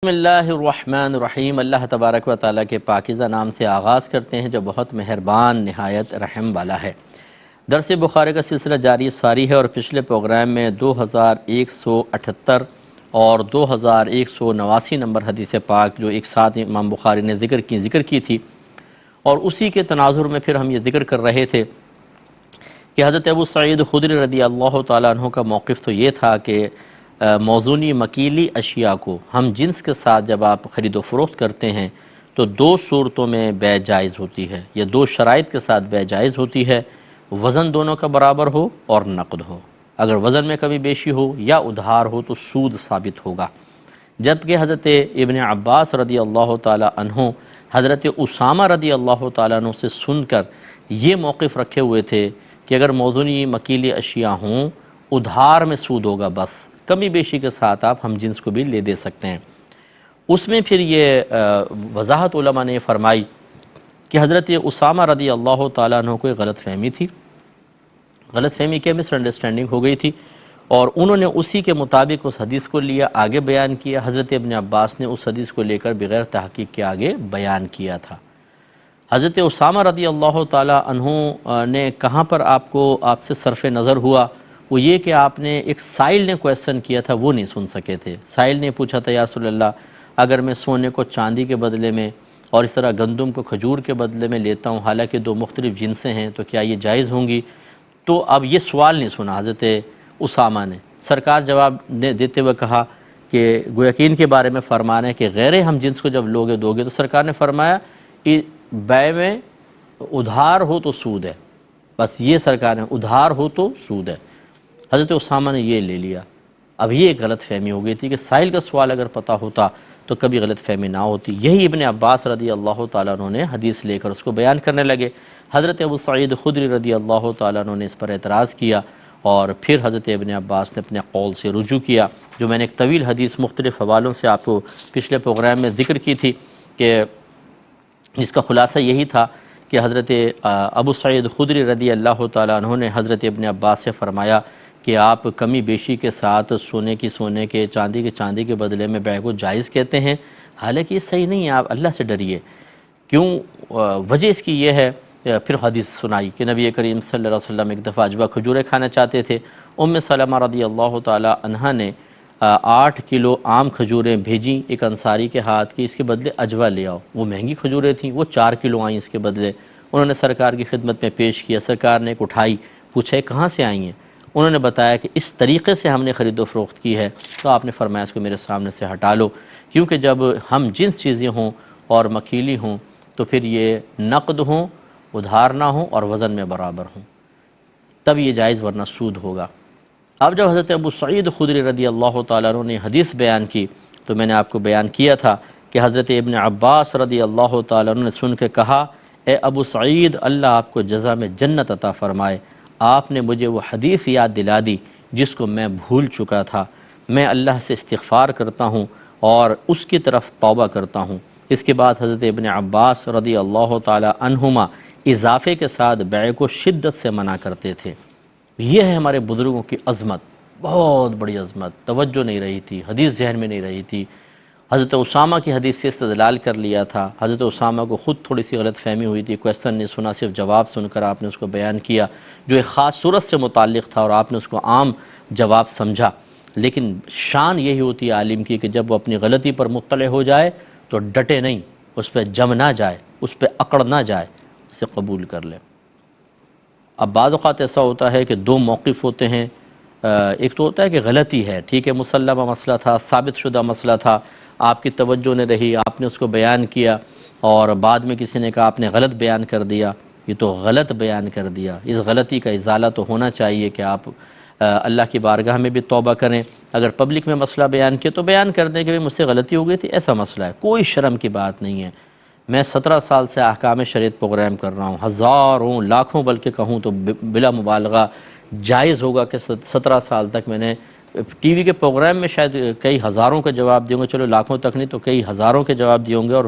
بسم اللہ الرحمن الرحیم۔ اللہ تبارک و تعالیٰ کے پاکیزہ نام سے آغاز کرتے ہیں جو بہت مہربان نہایت رحم والا ہے۔ درس بخاری کا سلسلہ جاری ساری ہے اور پچھلے پروگرام میں 2178 اور 2189 نمبر حدیث پاک جو ایک ساتھ امام بخاری نے ذکر کی تھی، اور اسی کے تناظر میں پھر ہم یہ ذکر کر رہے تھے کہ حضرت ابو سعید خدری رضی اللہ تعالیٰ عنہ کا موقف تو یہ تھا کہ موزونی مکیلی اشیاء کو ہم جنس کے ساتھ جب آپ خرید و فروخت کرتے ہیں تو دو صورتوں میں بیع جائز ہوتی ہے، یا دو شرائط کے ساتھ بیع جائز ہوتی ہے، وزن دونوں کا برابر ہو اور نقد ہو۔ اگر وزن میں کمی بیشی ہو یا ادھار ہو تو سود ثابت ہوگا۔ جبکہ حضرت ابن عباس رضی اللہ تعالی عنہ حضرت اسامہ رضی اللہ تعالیٰ عنہ سے سن کر یہ موقف رکھے ہوئے تھے کہ اگر موزونی مکیلی اشیاء ہوں ادھار میں سود ہوگا، بس کمی بیشی کے ساتھ آپ ہم جنس کو بھی لے دے سکتے ہیں۔ اس میں پھر یہ وضاحت علماء نے فرمائی کہ حضرت اسامہ رضی اللہ تعالیٰ عنہ کو ایک غلط فہمی تھی، غلط فہمی کے مس انڈرسٹینڈنگ ہو گئی تھی، اور انہوں نے اسی کے مطابق اس حدیث کو لیا، آگے بیان کیا۔ حضرت ابن عباس نے اس حدیث کو لے کر بغیر تحقیق کے آگے بیان کیا تھا۔ حضرت اسامہ رضی اللہ تعالیٰ عنہ نے کہاں پر آپ سے صرف نظر ہوا، وہ یہ کہ آپ نے ایک سائل نے کویسچن کیا تھا، وہ نہیں سن سکے تھے۔ سائل نے پوچھا تھا یا رسول اللہ اگر میں سونے کو چاندی کے بدلے میں اور اس طرح گندم کو کھجور کے بدلے میں لیتا ہوں، حالانکہ دو مختلف جنسیں ہیں، تو کیا یہ جائز ہوں گی؟ تو اب یہ سوال نہیں سنا حضرت اسامہ نے۔ سرکار جواب دیتے ہوئے کہا کہ گویا کہ ان کے بارے میں فرمان ہے کہ غیر ہم جنس کو جب دو گے تو سرکار نے فرمایا کہ بیع میں ادھار ہو تو سود ہے، بس یہ سرکار نے ادھار ہو تو سود ہے۔ حضرت اسامہ نے یہ لے لیا۔ اب یہ ایک غلط فہمی ہو گئی تھی کہ سائل کا سوال اگر پتہ ہوتا تو کبھی غلط فہمی نہ ہوتی۔ یہی ابن عباس رضی اللہ تعالیٰ عنہ نے حدیث لے کر اس کو بیان کرنے لگے۔ حضرت ابو سعید خدری رضی اللہ تعالیٰ عنہ نے اس پر اعتراض کیا، اور پھر حضرت ابن عباس نے اپنے قول سے رجوع کیا، جو میں نے ایک طویل حدیث مختلف حوالوں سے آپ کو پچھلے پروگرام میں ذکر کی تھی، کہ جس کا خلاصہ یہی تھا کہ حضرت ابو سعید خدری رضی اللہ تعالیٰ عنہ نے حضرت ابن عباس سے فرمایا کہ آپ کمی بیشی کے ساتھ سونے کے چاندی کے بدلے میں بیع کو جائز کہتے ہیں، حالانکہ یہ صحیح نہیں ہے، آپ اللہ سے ڈریے۔ کیوں؟ وجہ اس کی یہ ہے، پھر حدیث سنائی کہ نبی کریم صلی اللہ علیہ وسلم ایک دفعہ اجوا کھجوریں کھانا چاہتے تھے۔ ام سلمہ رضی اللہ تعالی عنہا نے 8 کلو عام کھجوریں بھیجیں ایک انصاری کے ہاتھ کی، اس کے بدلے اجوا لے آؤ۔ وہ مہنگی کھجوریں تھیں، وہ 4 کلو آئیں اس کے بدلے۔ انہوں نے سرکار کی خدمت میں پیش کیا، سرکار نے ایک اٹھائی، پوچھا کہاں سے آئی ہیں؟ انہوں نے بتایا کہ اس طریقے سے ہم نے خرید و فروخت کی ہے، تو آپ نے فرمایا اس کو میرے سامنے سے ہٹا لو، کیونکہ جب ہم جنس چیزیں ہوں اور مکیلی ہوں تو پھر یہ نقد ہوں، ادھار نہ ہوں اور وزن میں برابر ہوں، تب یہ جائز، ورنہ سود ہوگا۔ اب جب حضرت ابو سعید خدری رضی اللہ تعالیٰ عنہ نے حدیث بیان کی تو میں نے آپ کو بیان کیا تھا کہ حضرت ابن عباس رضی اللہ تعالیٰ عنہ نے سن کے کہا، اے ابو سعید، اللہ آپ کو جزا میں جنت عطا فرمائے، آپ نے مجھے وہ حدیث یاد دلا دی جس کو میں بھول چکا تھا۔ میں اللہ سے استغفار کرتا ہوں اور اس کی طرف توبہ کرتا ہوں۔ اس کے بعد حضرت ابن عباس رضی اللہ تعالی عنہما اضافے کے ساتھ بیع کو شدت سے منع کرتے تھے۔ یہ ہے ہمارے بزرگوں کی عظمت، بہت بڑی عظمت۔ توجہ نہیں رہی تھی، حدیث ذہن میں نہیں رہی تھی۔ حضرت اسامہ کی حدیث سے استدلال کر لیا تھا۔ حضرت اسامہ کو خود تھوڑی سی غلط فہمی ہوئی تھی، کویسچن نہیں سنا، صرف جواب سن کر آپ نے اس کو بیان کیا جو ایک خاص صورت سے متعلق تھا، اور آپ نے اس کو عام جواب سمجھا۔ لیکن شان یہی ہوتی ہے عالم کی کہ جب وہ اپنی غلطی پر مطلع ہو جائے تو ڈٹے نہیں، اس پہ جم نہ جائے، اس پہ اکڑ نہ جائے، اسے قبول کر لے۔ اب بعض اوقات ایسا ہوتا ہے کہ دو موقف ہوتے ہیں، ایک تو ہوتا ہے کہ غلطی ہے، ٹھیک ہے، مسلمہ مسئلہ تھا، ثابت شدہ مسئلہ تھا، آپ کی توجہ نے رہی، آپ نے اس کو بیان کیا، اور بعد میں کسی نے کہا آپ نے غلط بیان کر دیا۔ یہ تو غلط بیان کر دیا، اس غلطی کا ازالہ تو ہونا چاہیے کہ آپ اللہ کی بارگاہ میں بھی توبہ کریں۔ اگر پبلک میں مسئلہ بیان کیا تو بیان کر دیں کہ مجھ سے غلطی ہو گئی تھی، ایسا مسئلہ ہے، کوئی شرم کی بات نہیں ہے۔ میں 17 سال سے احکام شریعت پروگرام کر رہا ہوں، ہزاروں لاکھوں بلکہ کہوں تو بلا مبالغہ جائز ہوگا کہ 17 سال تک میں نے ٹی وی کے پروگرام میں شاید کئی ہزاروں کا جواب دیں گے، چلو لاکھوں تک نہیں تو کئی ہزاروں کے جواب دیے ہوں گے، اور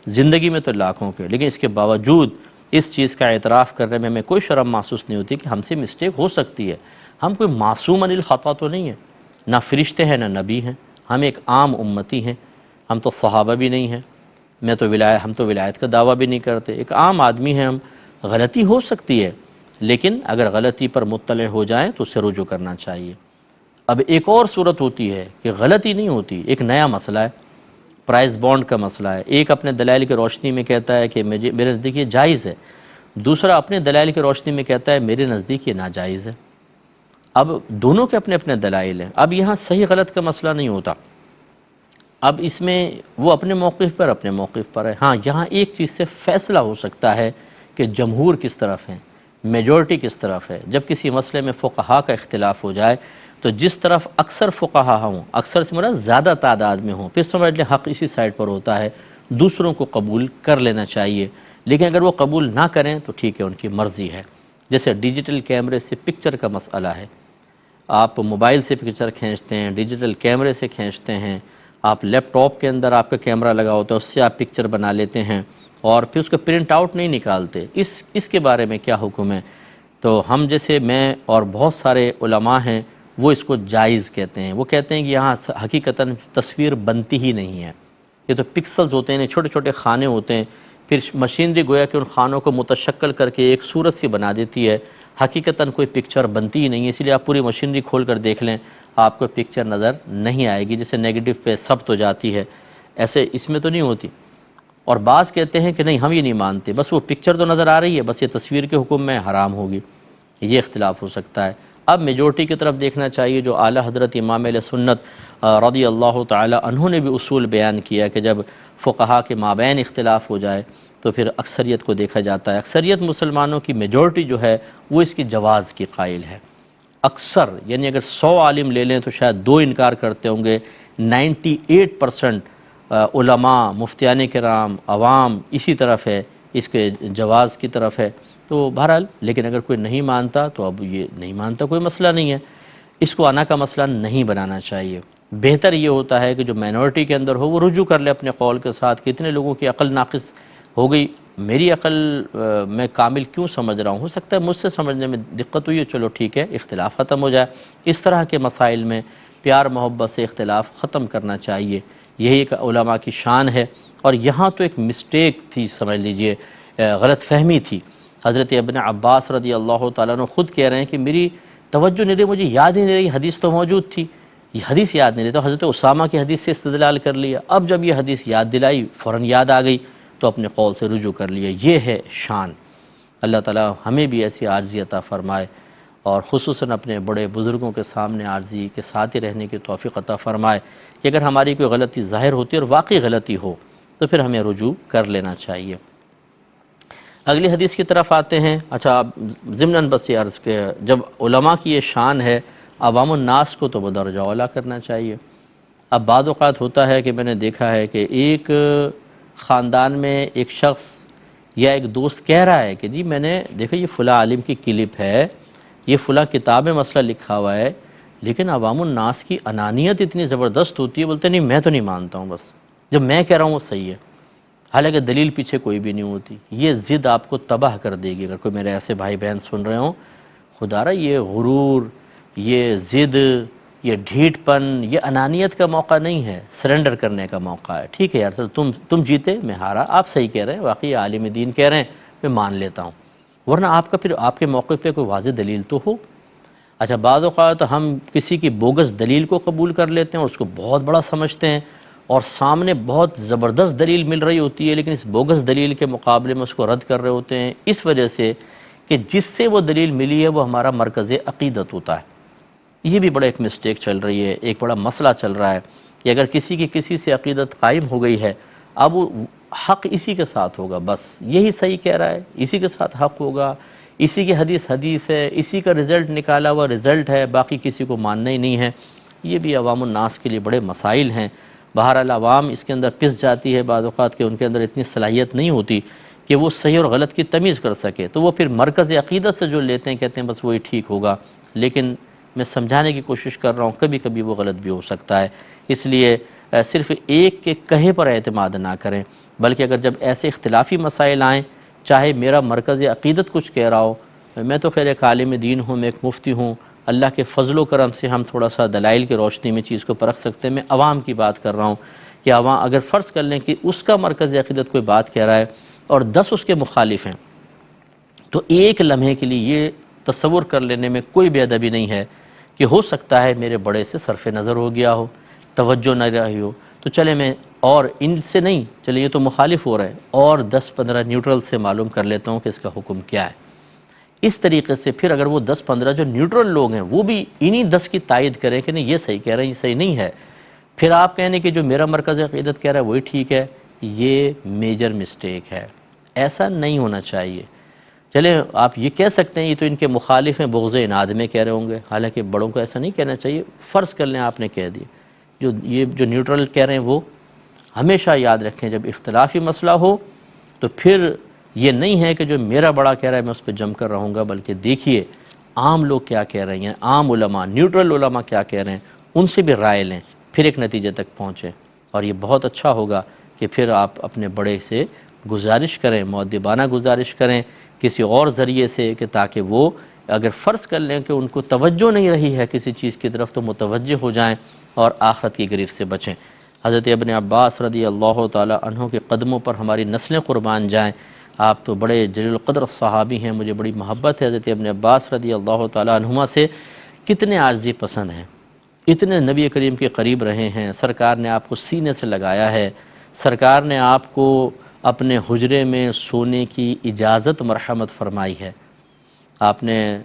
زندگی میں تو لاکھوں کے، لیکن اس کے باوجود اس چیز کا اعتراف کرنے میں ہمیں کوئی شرم محسوس نہیں ہوتی کہ ہم سے مسٹیک ہو سکتی ہے۔ ہم کوئی معصوم عن الخطا تو نہیں ہے، نہ فرشتے ہیں نہ نبی ہیں، ہم ایک عام امتی ہیں۔ ہم تو صحابہ بھی نہیں ہیں، ہم تو ولایت کا دعویٰ بھی نہیں کرتے، ایک عام آدمی ہیں ہم، غلطی ہو سکتی ہے، لیکن اگر غلطی پر مطلع ہو جائیں تو اسے رجوع کرنا چاہیے۔ اب ایک اور صورت ہوتی ہے کہ غلطی نہیں ہوتی، ایک نیا مسئلہ ہے، پرائز بانڈ کا مسئلہ ہے، ایک اپنے دلائل کی روشنی میں کہتا ہے کہ میرے نزدیک یہ جائز ہے، دوسرا اپنے دلائل کی روشنی میں کہتا ہے میرے نزدیک یہ ناجائز ہے۔ اب دونوں کے اپنے اپنے دلائل ہیں، اب یہاں صحیح غلط کا مسئلہ نہیں ہوتا، اب اس میں وہ اپنے موقف پر ہے۔ ہاں یہاں ایک چیز سے فیصلہ ہو سکتا ہے کہ جمہور کس طرف ہیں، میجورٹی کس طرف ہے۔ جب کسی مسئلے میں فقہا کا اختلاف ہو جائے تو جس طرف اکثر فقہا ہوں، اکثر سے مراد زیادہ تعداد میں ہوں، پھر سمجھ لیں حق اسی سائڈ پر ہوتا ہے، دوسروں کو قبول کر لینا چاہیے، لیکن اگر وہ قبول نہ کریں تو ٹھیک ہے، ان کی مرضی ہے۔ جیسے ڈیجیٹل کیمرے سے پکچر کا مسئلہ ہے، آپ موبائل سے پکچر کھینچتے ہیں، ڈیجیٹل کیمرے سے کھینچتے ہیں، آپ لیپ ٹاپ کے اندر آپ کا کیمرہ لگا ہوتا ہے، اس سے آپ پکچر بنا لیتے ہیں اور پھر اس کا پرنٹ آؤٹ نہیں نکالتے، اس کے بارے میں کیا حکم ہے؟ تو ہم جیسے میں اور بہت سارے علماء ہیں وہ اس کو جائز کہتے ہیں، وہ کہتے ہیں کہ یہاں حقیقتاً تصویر بنتی ہی نہیں ہے، یہ تو پکسلز ہوتے ہیں، چھوٹے چھوٹے خانے ہوتے ہیں، پھر مشینری گویا کہ ان خانوں کو متشکل کر کے ایک صورت سی بنا دیتی ہے، حقیقتاً کوئی پکچر بنتی ہی نہیں ہے، اس لیے آپ پوری مشینری کھول کر دیکھ لیں آپ کو پکچر نظر نہیں آئے گی، جیسے نیگیٹو پہ ثبت ہو جاتی ہے، ایسے اس میں تو نہیں ہوتی۔ اور بعض کہتے ہیں کہ نہیں ہم یہ نہیں مانتے، بس وہ پکچر تو نظر آ رہی ہے، بس یہ تصویر کے حکم میں حرام ہوگی، یہ اختلاف ہو سکتا ہے۔ اب میجورٹی کی طرف دیکھنا چاہیے، جو اعلیٰ حضرت امام اہل سنت رضی اللہ تعالی عنہ نے بھی اصول بیان کیا کہ جب فقہا کے مابین اختلاف ہو جائے تو پھر اکثریت کو دیکھا جاتا ہے، اکثریت مسلمانوں کی میجورٹی جو ہے وہ اس کی جواز کی قائل ہے، اکثر یعنی اگر 100 عالم لے لیں تو شاید 2 انکار کرتے ہوں گے، 98% علماء، مفتیان کرام، عوام اسی طرف ہے، اس کے جواز کی طرف ہے۔ تو بہرحال لیکن اگر کوئی نہیں مانتا تو اب یہ نہیں مانتا، کوئی مسئلہ نہیں ہے، اس کو انا کا مسئلہ نہیں بنانا چاہیے۔ بہتر یہ ہوتا ہے کہ جو مائنورٹی کے اندر ہو وہ رجوع کر لے اپنے قول کے ساتھ، کتنے لوگوں کی عقل ناقص ہو گئی، میری عقل میں کامل کیوں سمجھ رہا ہوں، ہو سکتا ہے مجھ سے سمجھنے میں دقت ہوئی ہے، چلو ٹھیک ہے اختلاف ختم ہو جائے۔ اس طرح کے مسائل میں پیار محبت سے اختلاف ختم کرنا چاہیے، یہی ایک علماء کی شان ہے۔ اور یہاں تو ایک مسٹیک تھی، سمجھ لیجئے غلط فہمی تھی، حضرت ابن عباس رضی اللہ تعالیٰ عنہ خود کہہ رہے ہیں کہ میری توجہ نہیں رہی، مجھے یاد ہی نہیں رہی، حدیث تو موجود تھی، یہ حدیث یاد نہیں رہی، تو حضرت اسامہ کی حدیث سے استدلال کر لیا، اب جب یہ حدیث یاد دلائی فوراً یاد آ گئی تو اپنے قول سے رجوع کر لیا، یہ ہے شان۔ اللہ تعالیٰ ہمیں بھی ایسی عاجزی عطا فرمائے اور خصوصاً اپنے بڑے بزرگوں کے سامنے عاجزی کے ساتھ ہی رہنے کی توفیق عطا فرمائے کہ اگر ہماری کوئی غلطی ظاہر ہوتی ہے اور واقعی غلطی ہو تو پھر ہمیں رجوع کر لینا چاہیے۔ اگلی حدیث کی طرف آتے ہیں۔ اچھا ضمناً بس یہ عرض کہ جب علماء کی یہ شان ہے، عوام الناس کو تو بدرجہ اولیٰ کرنا چاہیے۔ اب بعض اوقات ہوتا ہے کہ میں نے دیکھا ہے کہ ایک خاندان میں ایک شخص یا ایک دوست کہہ رہا ہے کہ جی میں نے دیکھا یہ فلاں عالم کی کلپ ہے، یہ فلاں کتاب میں مسئلہ لکھا ہوا ہے، لیکن عوام الناس کی انانیت اتنی زبردست ہوتی ہے، بولتے نہیں میں تو نہیں مانتا ہوں، بس جب میں کہہ رہا ہوں وہ صحیح ہے، حالانکہ دلیل پیچھے کوئی بھی نہیں ہوتی۔ یہ ضد آپ کو تباہ کر دے گی۔ اگر کوئی میرے ایسے بھائی بہن سن رہے ہوں، خدا را یہ غرور، یہ ضد، یہ ڈھیٹ پن، یہ انانیت کا موقع نہیں ہے، سرنڈر کرنے کا موقع ہے۔ ٹھیک ہے یار تم جیتے میں ہارا، آپ صحیح کہہ رہے ہیں، واقعی عالم دین کہہ رہے ہیں، میں مان لیتا ہوں، ورنہ آپ کا پھر آپ کے موقف پہ کوئی واضح دلیل تو ہو۔ اچھا بعض اوقات ہم کسی کی بوگس دلیل کو قبول کر لیتے ہیں اور اس کو بہت بڑا سمجھتے ہیں، اور سامنے بہت زبردست دلیل مل رہی ہوتی ہے لیکن اس بوگس دلیل کے مقابلے میں اس کو رد کر رہے ہوتے ہیں، اس وجہ سے کہ جس سے وہ دلیل ملی ہے وہ ہمارا مرکز عقیدت ہوتا ہے۔ یہ بھی بڑا ایک مسٹیک چل رہی ہے، ایک بڑا مسئلہ چل رہا ہے کہ اگر کسی کی کسی سے عقیدت قائم ہو گئی ہے، اب وہ حق اسی کے ساتھ ہوگا، بس یہی صحیح کہہ رہا ہے، اسی کے ساتھ حق ہوگا، اسی کی حدیث ہے، اسی کا رزلٹ نکالا ہوا رزلٹ ہے، باقی کسی کو ماننا ہی نہیں ہے۔ یہ بھی عوام الناس کے لیے بڑے مسائل ہیں۔ بہرحال عوام اس کے اندر پس جاتی ہے بعض اوقات کہ ان کے اندر اتنی صلاحیت نہیں ہوتی کہ وہ صحیح اور غلط کی تمیز کر سکے، تو وہ پھر مرکز عقیدت سے جو لیتے ہیں کہتے ہیں بس وہی ٹھیک ہوگا، لیکن میں سمجھانے کی کوشش کر رہا ہوں کبھی کبھی وہ غلط بھی ہو سکتا ہے، اس لیے صرف ایک کے کہے پر اعتماد نہ کریں، بلکہ اگر جب ایسے اختلافی مسائل آئیں، چاہے میرا مرکز عقیدت کچھ کہہ رہا ہو، میں تو خیر ایک عالم دین ہوں، میں ایک مفتی ہوں، اللہ کے فضل و کرم سے ہم تھوڑا سا دلائل کی روشنی میں چیز کو پرکھ سکتے ہیں، میں عوام کی بات کر رہا ہوں کہ وہاں اگر فرض کر لیں کہ اس کا مرکز عقیدت کوئی بات کہہ رہا ہے اور 10 اس کے مخالف ہیں، تو ایک لمحے کے لیے یہ تصور کر لینے میں کوئی بے ادبی نہیں ہے کہ ہو سکتا ہے میرے بڑے سے صرف نظر ہو گیا ہو، توجہ نہ رہی ہو، تو چلے میں اور ان سے نہیں، چلے یہ تو مخالف ہو رہا ہے، اور 10-15 نیوٹرل سے معلوم کر لیتا ہوں کہ اس کا حکم کیا ہے۔ اس طریقے سے پھر اگر وہ 10-15 جو نیوٹرل لوگ ہیں وہ بھی انہی 10 کی تائید کریں کہ نہیں یہ صحیح کہہ رہے ہیں، یہ صحیح نہیں ہے، پھر آپ کہنے کہ جو میرا مرکز عقیدت کہہ رہا ہے وہی ٹھیک ہے، یہ میجر مسٹیک ہے، ایسا نہیں ہونا چاہیے۔ چلیں آپ یہ کہہ سکتے ہیں یہ تو ان کے مخالف ہیں، بغض اناد میں کہہ رہے ہوں گے، حالانکہ بڑوں کو ایسا نہیں کہنا چاہیے۔ فرض کر لیں آپ نے کہہ دیا، جو نیوٹرل کہہ رہے ہیں وہ ہمیشہ یاد رکھیں جب اختلافی مسئلہ ہو تو پھر یہ نہیں ہے کہ جو میرا بڑا کہہ رہا ہے میں اس پہ جم کر رہوں گا، بلکہ دیکھیے عام لوگ کیا کہہ رہے ہیں، عام علماء، نیوٹرل علماء کیا کہہ رہے ہیں، ان سے بھی رائے لیں، پھر ایک نتیجے تک پہنچیں، اور یہ بہت اچھا ہوگا کہ پھر آپ اپنے بڑے سے گزارش کریں، مؤدبانہ گزارش کریں کسی اور ذریعے سے، کہ تاکہ وہ اگر فرض کر لیں کہ ان کو توجہ نہیں رہی ہے کسی چیز کی طرف تو متوجہ ہو جائیں اور آخرت کی گرفت سے بچیں۔ حضرت ابن عباس رضی اللہ تعالی عنہ کے قدموں پر ہماری نسلیں قربان جائیں۔ آپ تو بڑے جلیل القدر صحابی ہیں، مجھے بڑی محبت ہے حضرت ابن عباس رضی اللہ تعالی عنہما سے، کتنے عاجزی پسند ہیں، اتنے نبی کریم کے قریب رہے ہیں، سرکار نے آپ کو سینے سے لگایا ہے، سرکار نے آپ کو اپنے حجرے میں سونے کی اجازت مرحمت فرمائی ہے۔ آپ نے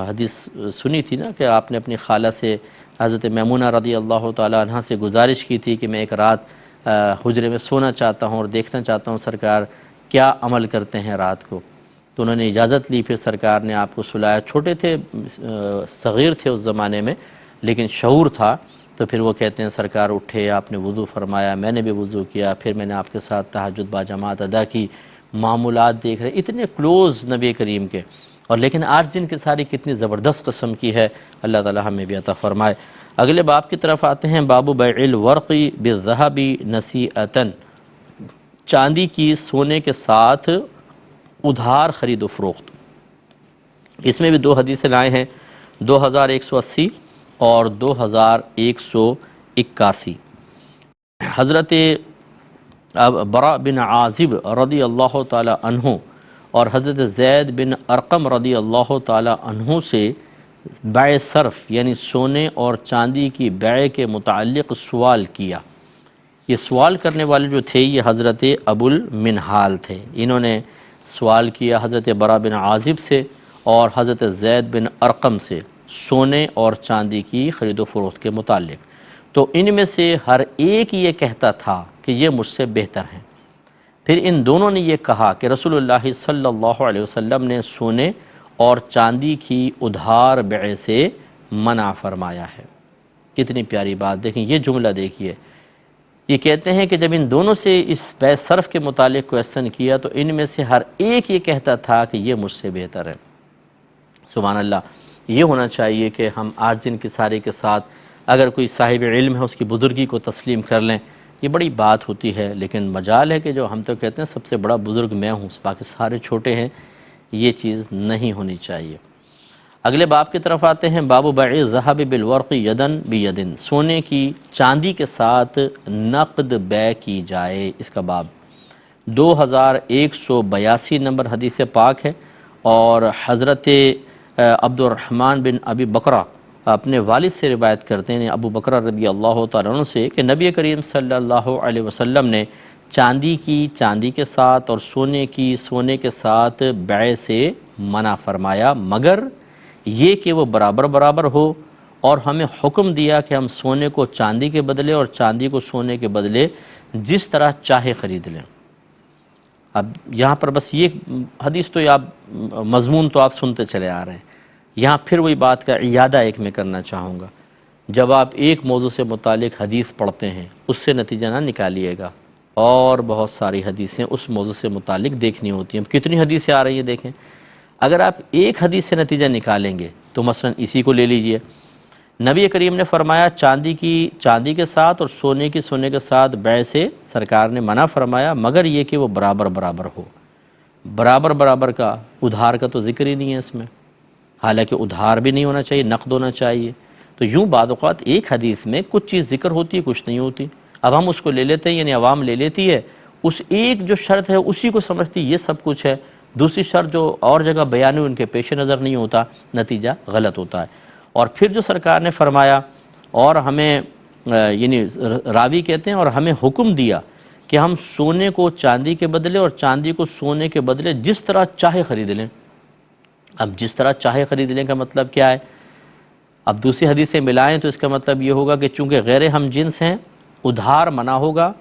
حدیث سنی تھی نا کہ آپ نے اپنی خالہ سے، حضرت میمونہ رضی اللہ تعالی عنہ سے گزارش کی تھی کہ میں ایک رات حجرے میں سونا چاہتا ہوں اور دیکھنا چاہتا ہوں سرکار کیا عمل کرتے ہیں رات کو، تو انہوں نے اجازت لی، پھر سرکار نے آپ کو سلایا، چھوٹے تھے، صغیر تھے اس زمانے میں لیکن شعور تھا، تو پھر وہ کہتے ہیں سرکار اٹھے، آپ نے وضو فرمایا، میں نے بھی وضو کیا، پھر میں نے آپ کے ساتھ تہجد با جماعت ادا کی، معمولات دیکھ رہے، اتنے کلوز نبی کریم کے، اور لیکن آج دن کی ساری کتنی زبردست قسم کی ہے، اللہ تعالی ہمیں بھی عطا فرمائے۔ اگلے باب کی طرف آتے ہیں، باب بیع الورق بالذهب نصیعۃ، چاندی کی سونے کے ساتھ ادھار خرید و فروخت۔ اس میں بھی دو حدیثیں لائے ہیں، 2180 اور 2181۔ حضرت براء بن عازب رضی اللہ تعالی عنہ اور حضرت زید بن ارقم رضی اللہ تعالی عنہ سے بیع صرف یعنی سونے اور چاندی کی بیع کے متعلق سوال کیا۔ یہ سوال کرنے والے جو تھے یہ حضرت ابو المنہال تھے، انہوں نے سوال کیا حضرت براء بن عازب سے اور حضرت زید بن ارقم سے سونے اور چاندی کی خرید و فروخت کے متعلق، تو ان میں سے ہر ایک یہ کہتا تھا کہ یہ مجھ سے بہتر ہیں۔ پھر ان دونوں نے یہ کہا کہ رسول اللہ صلی اللہ علیہ وسلم نے سونے اور چاندی کی ادھار بیع سے منع فرمایا ہے۔ کتنی پیاری بات، دیکھیں یہ جملہ دیکھیے، یہ کہتے ہیں کہ جب ان دونوں سے اس بیع صرف کے متعلق کویسچن کیا تو ان میں سے ہر ایک یہ کہتا تھا کہ یہ مجھ سے بہتر ہے۔ سبحان اللہ، یہ ہونا چاہیے کہ ہم آج دن کی سارے کے ساتھ اگر کوئی صاحب علم ہے اس کی بزرگی کو تسلیم کر لیں، یہ بڑی بات ہوتی ہے، لیکن مجال ہے کہ جو ہم تو کہتے ہیں سب سے بڑا بزرگ میں ہوں، باقی سارے چھوٹے ہیں، یہ چیز نہیں ہونی چاہیے۔ اگلے باب کی طرف آتے ہیں، باب بیع الذهب بالورق یدن بیدن، سونے کی چاندی کے ساتھ نقد بیع کی جائے، اس کا باب 2182 نمبر حدیث پاک ہے، اور حضرت عبد الرحمن بن ابی بکرہ اپنے والد سے روایت کرتے ہیں، ابو بکرہ رضی اللہ تعالیٰ عنہ سے، کہ نبی کریم صلی اللہ علیہ وسلم نے چاندی کی چاندی کے ساتھ اور سونے کی سونے کے ساتھ بیع سے منع فرمایا، مگر یہ کہ وہ برابر برابر ہو، اور ہمیں حکم دیا کہ ہم سونے کو چاندی کے بدلے اور چاندی کو سونے کے بدلے جس طرح چاہے خرید لیں۔ اب یہاں پر بس یہ حدیث تو آپ مضمون تو آپ سنتے چلے آ رہے ہیں، یہاں پھر وہی بات کا اعادہ ایک میں کرنا چاہوں گا۔ جب آپ ایک موضوع سے متعلق حدیث پڑھتے ہیں اس سے نتیجہ نہ نکالیے گا، اور بہت ساری حدیثیں اس موضوع سے متعلق دیکھنی ہوتی ہیں۔ کتنی حدیثیں آ رہی ہیں دیکھیں، اگر آپ ایک حدیث سے نتیجہ نکالیں گے تو مثلا اسی کو لے لیجئے، نبی کریم نے فرمایا چاندی کی چاندی کے ساتھ اور سونے کی سونے کے ساتھ بیع سے سرکار نے منع فرمایا، مگر یہ کہ وہ برابر برابر ہو۔ برابر برابر کا ادھار کا تو ذکر ہی نہیں ہے اس میں، حالانکہ ادھار بھی نہیں ہونا چاہیے، نقد ہونا چاہیے۔ تو یوں بعض اوقات ایک حدیث میں کچھ چیز ذکر ہوتی ہے، کچھ نہیں ہوتی۔ اب ہم اس کو لے لیتے ہیں، یعنی عوام لے لیتی ہے، اس ایک جو شرط ہے اسی کو سمجھتی یہ سب کچھ ہے، دوسری شرط جو اور جگہ بیان ہوئی ان کے پیش نظر نہیں ہوتا، نتیجہ غلط ہوتا ہے۔ اور پھر جو سرکار نے فرمایا اور ہمیں یعنی راوی کہتے ہیں اور ہمیں حکم دیا کہ ہم سونے کو چاندی کے بدلے اور چاندی کو سونے کے بدلے جس طرح چاہے خرید لیں۔ اب جس طرح چاہے خرید لیں کا مطلب کیا ہے؟ اب دوسری حدیث سے ملائیں تو اس کا مطلب یہ ہوگا کہ چونکہ غیر ہم جنس ہیں، ادھار منع ہوگا،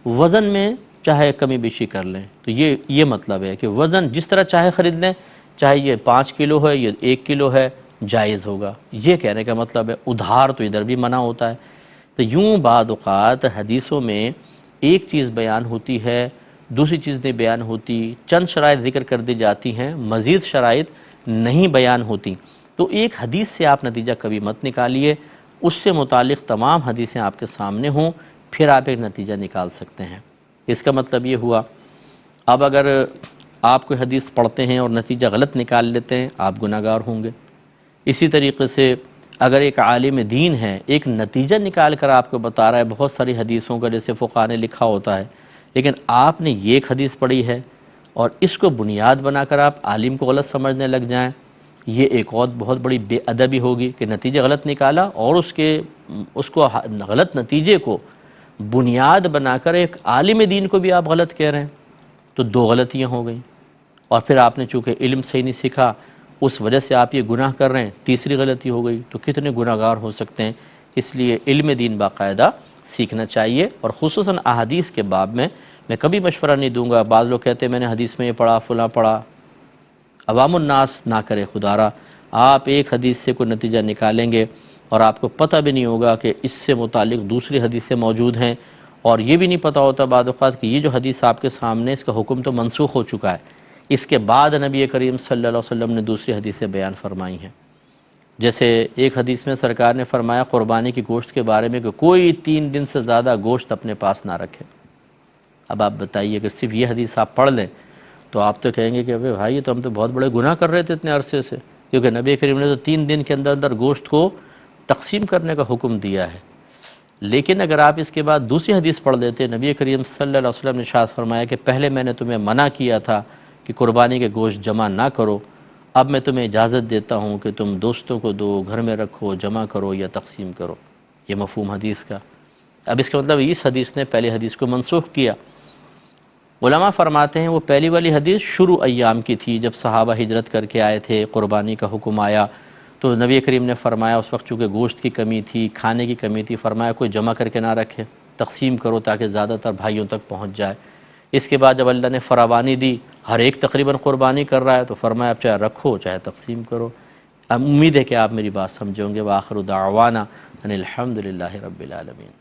وزن میں چاہے کمی بیشی کر لیں، تو یہ مطلب ہے کہ وزن جس طرح چاہے خرید لیں، چاہے یہ 5 کلو ہے یا 1 کلو ہے، جائز ہوگا، یہ کہنے کا مطلب ہے۔ ادھار تو ادھر بھی منع ہوتا ہے۔ تو یوں بعض اوقات حدیثوں میں ایک چیز بیان ہوتی ہے، دوسری چیز نہیں بیان ہوتی، چند شرائط ذکر کر دی جاتی ہیں، مزید شرائط نہیں بیان ہوتی، تو ایک حدیث سے آپ نتیجہ کبھی مت نکالیے، اس سے متعلق تمام حدیثیں آپ کے سامنے ہوں، پھر آپ ایک نتیجہ نکال سکتے ہیں۔ اس کا مطلب یہ ہوا اب اگر آپ کوئی حدیث پڑھتے ہیں اور نتیجہ غلط نکال لیتے ہیں، آپ گناہ گار ہوں گے۔ اسی طریقے سے اگر ایک عالم دین ہے، ایک نتیجہ نکال کر آپ کو بتا رہا ہے بہت ساری حدیثوں کا، جیسے فقہاء نے لکھا ہوتا ہے، لیکن آپ نے یہ ایک حدیث پڑھی ہے اور اس کو بنیاد بنا کر آپ عالم کو غلط سمجھنے لگ جائیں، یہ ایک اور بہت بڑی بے ادبی ہوگی کہ نتیجہ غلط نکالا اور اس کو غلط نتیجے کو بنیاد بنا کر ایک عالم دین کو بھی آپ غلط کہہ رہے ہیں، تو دو غلطیاں ہو گئیں۔ اور پھر آپ نے چونکہ علم صحیح نہیں سیکھا، اس وجہ سے آپ یہ گناہ کر رہے ہیں، تیسری غلطی ہو گئی، تو کتنے گناہ گار ہو سکتے ہیں۔ اس لیے علم دین باقاعدہ سیکھنا چاہیے، اور خصوصاً احادیث کے باب میں کبھی مشورہ نہیں دوں گا۔ بعض لوگ کہتے ہیں میں نے حدیث میں یہ پڑھا، فلاں پڑھا، عوام الناس نہ کرے خدا را۔ آپ ایک حدیث سے کوئی نتیجہ نکالیں گے اور آپ کو پتہ بھی نہیں ہوگا کہ اس سے متعلق دوسری حدیثیں موجود ہیں، اور یہ بھی نہیں پتہ ہوتا بعض اوقات کہ یہ جو حدیث آپ کے سامنے، اس کا حکم تو منسوخ ہو چکا ہے، اس کے بعد نبی کریم صلی اللہ علیہ وسلم نے دوسری حدیثیں بیان فرمائی ہیں۔ جیسے ایک حدیث میں سرکار نے فرمایا قربانی کی گوشت کے بارے میں کہ کوئی 3 دن سے زیادہ گوشت اپنے پاس نہ رکھے۔ اب آپ بتائیے اگر صرف یہ حدیث آپ پڑھ لیں تو آپ تو کہیں گے کہ ابے بھائی یہ تو ہم تو بہت بڑے گناہ کر رہے تھے اتنے عرصے سے، کیونکہ نبی کریم نے تو 3 دن کے اندر اندر گوشت کو تقسیم کرنے کا حکم دیا ہے۔ لیکن اگر آپ اس کے بعد دوسری حدیث پڑھ لیتے، نبی کریم صلی اللہ علیہ وسلم نے ارشاد فرمایا کہ پہلے میں نے تمہیں منع کیا تھا کہ قربانی کے گوشت جمع نہ کرو، اب میں تمہیں اجازت دیتا ہوں کہ تم دوستوں کو دو، گھر میں رکھو، جمع کرو یا تقسیم کرو۔ یہ مفہوم حدیث کا۔ اب اس کا مطلب اس حدیث نے پہلی حدیث کو منسوخ کیا۔ علماء فرماتے ہیں وہ پہلی والی حدیث شروع ایام کی تھی، جب صحابہ ہجرت کر کے آئے تھے، قربانی کا حکم آیا تو نبی کریم نے فرمایا، اس وقت چونکہ گوشت کی کمی تھی، کھانے کی کمی تھی، فرمایا کوئی جمع کر کے نہ رکھے، تقسیم کرو تاکہ زیادہ تر بھائیوں تک پہنچ جائے۔ اس کے بعد جب اللہ نے فراوانی دی، ہر ایک تقریباً قربانی کر رہا ہے، تو فرمایا اب چاہے رکھو چاہے تقسیم کرو۔ اب امید ہے کہ آپ میری بات سمجھیں گے۔ وآخر دعوانا ان الحمد للہ رب العالمین۔